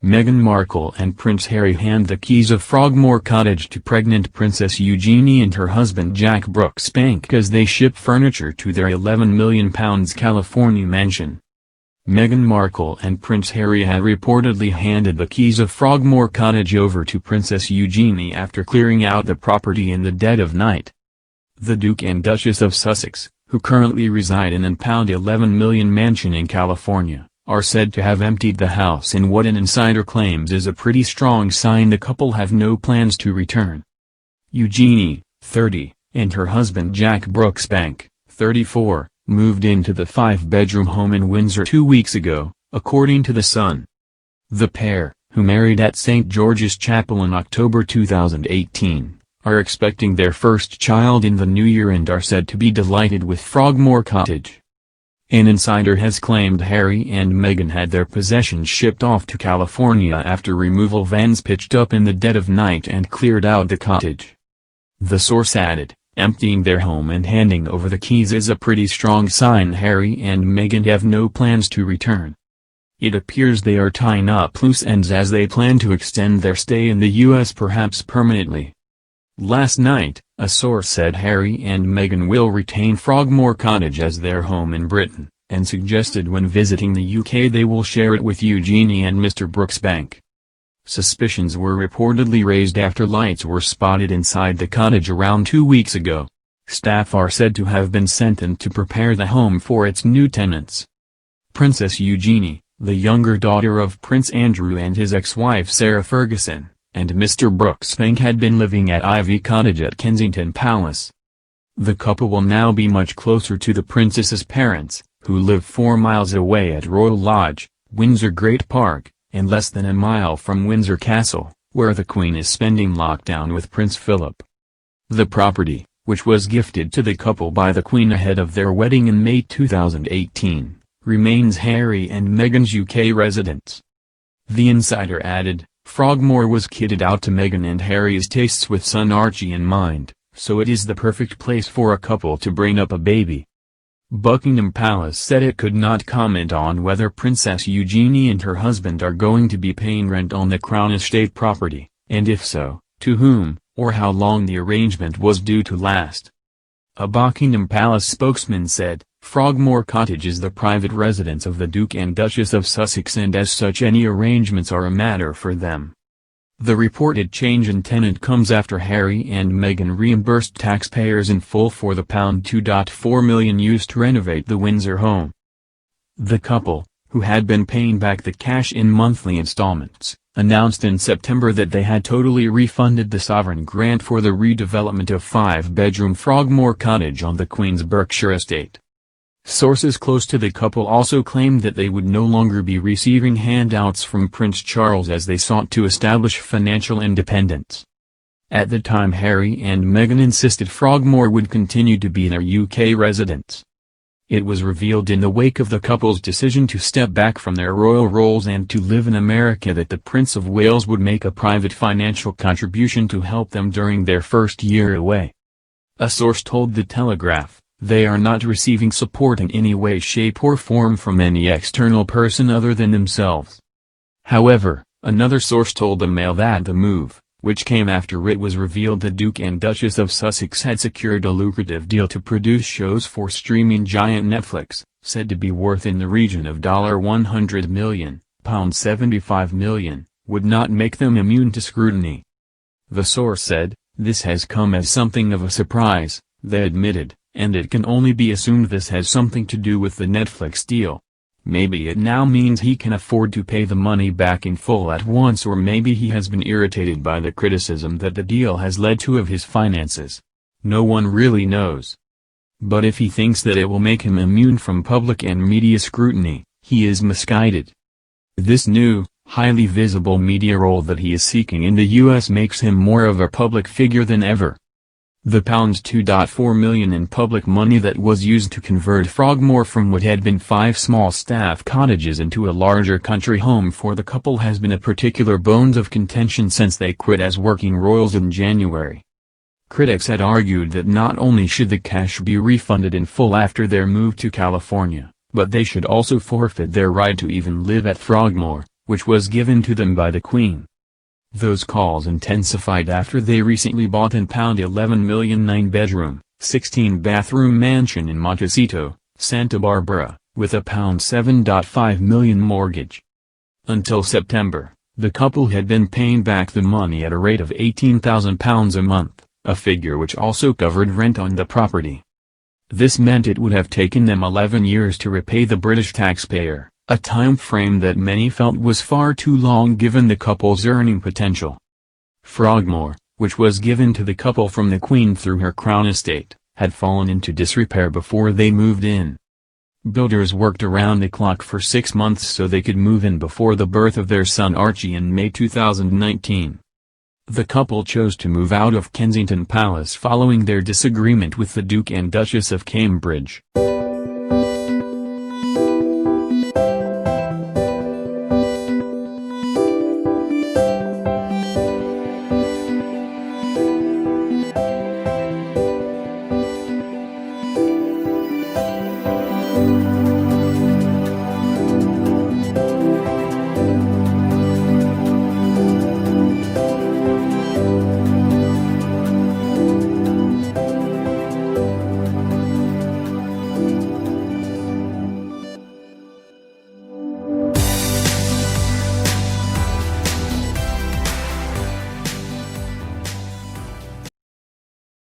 Meghan Markle and Prince Harry hand the keys of Frogmore Cottage to pregnant Princess Eugenie and her husband Jack Brooksbank as they ship furniture to their £11 million California mansion. Meghan Markle and Prince Harry had reportedly handed the keys of Frogmore Cottage over to Princess Eugenie after clearing out the property in the dead of night. The Duke and Duchess of Sussex, who currently reside in an £11 million mansion in California, are said to have emptied the house in what an insider claims is a pretty strong sign the couple have no plans to return. Eugenie, 30, and her husband Jack Brooksbank, 34, moved into the 5-bedroom home in Windsor 2 weeks ago, according to The Sun. The pair, who married at St. George's Chapel in October 2018, are expecting their first child in the new year and are said to be delighted with Frogmore Cottage. An insider has claimed Harry and Meghan had their possessions shipped off to California after removal vans pitched up in the dead of night and cleared out the cottage. The source added, emptying their home and handing over the keys is a pretty strong sign Harry and Meghan have no plans to return. It appears they are tying up loose ends as they plan to extend their stay in the U.S. perhaps permanently. Last night, a source said Harry and Meghan will retain Frogmore Cottage as their home in Britain, and suggested when visiting the UK they will share it with Eugenie and Mr. Brooksbank. Suspicions were reportedly raised after lights were spotted inside the cottage around 2 weeks ago. Staff are said to have been sent in to prepare the home for its new tenants. Princess Eugenie, the younger daughter of Prince Andrew and his ex-wife Sarah Ferguson, and Mr. Brooksbank had been living at Ivy Cottage at Kensington Palace. The couple will now be much closer to the princess's parents, who live 4 miles away at Royal Lodge, Windsor Great Park, and less than a mile from Windsor Castle, where the Queen is spending lockdown with Prince Philip. The property, which was gifted to the couple by the Queen ahead of their wedding in May 2018, remains Harry and Meghan's UK residence. The insider added, Frogmore was kitted out to Meghan and Harry's tastes with son Archie in mind, so it is the perfect place for a couple to bring up a baby. Buckingham Palace said it could not comment on whether Princess Eugenie and her husband are going to be paying rent on the Crown Estate property, and if so, to whom, or how long the arrangement was due to last. A Buckingham Palace spokesman said, Frogmore Cottage is the private residence of the Duke and Duchess of Sussex and as such any arrangements are a matter for them. The reported change in tenant comes after Harry and Meghan reimbursed taxpayers in full for the £2.4 million used to renovate the Windsor home. The couple, who had been paying back the cash in monthly installments, announced in September that they had totally refunded the sovereign grant for the redevelopment of 5-bedroom Frogmore Cottage on the Queen's Berkshire estate. Sources close to the couple also claimed that they would no longer be receiving handouts from Prince Charles as they sought to establish financial independence. At the time Harry and Meghan insisted Frogmore would continue to be their UK residence. It was revealed in the wake of the couple's decision to step back from their royal roles and to live in America that the Prince of Wales would make a private financial contribution to help them during their first year away. A source told The Telegraph, they are not receiving support in any way, shape or form from any external person other than themselves. However, another source told the Mail that the move, which came after it was revealed the Duke and Duchess of Sussex had secured a lucrative deal to produce shows for streaming giant Netflix, said to be worth in the region of $100 million, £75 million, would not make them immune to scrutiny. The source said, this has come as something of a surprise, they admitted. And it can only be assumed this has something to do with the Netflix deal. Maybe it now means he can afford to pay the money back in full at once, or maybe he has been irritated by the criticism that the deal has led to of his finances. No one really knows. But if he thinks that it will make him immune from public and media scrutiny, he is misguided. This new, highly visible media role that he is seeking in the US makes him more of a public figure than ever. The £2.4 million in public money that was used to convert Frogmore from what had been 5 small staff cottages into a larger country home for the couple has been a particular bones of contention since they quit as working royals in January. Critics had argued that not only should the cash be refunded in full after their move to California, but they should also forfeit their right to even live at Frogmore, which was given to them by the Queen. Those calls intensified after they recently bought an £11 million 9-bedroom, 16-bathroom mansion in Montecito, Santa Barbara, with a £7.5 million mortgage. Until September, the couple had been paying back the money at a rate of £18,000 a month, a figure which also covered rent on the property. This meant it would have taken them 11 years to repay the British taxpayer, a time frame that many felt was far too long given the couple's earning potential. Frogmore, which was given to the couple from the Queen through her Crown estate, had fallen into disrepair before they moved in. Builders worked around the clock for 6 months so they could move in before the birth of their son Archie in May 2019. The couple chose to move out of Kensington Palace following their disagreement with the Duke and Duchess of Cambridge.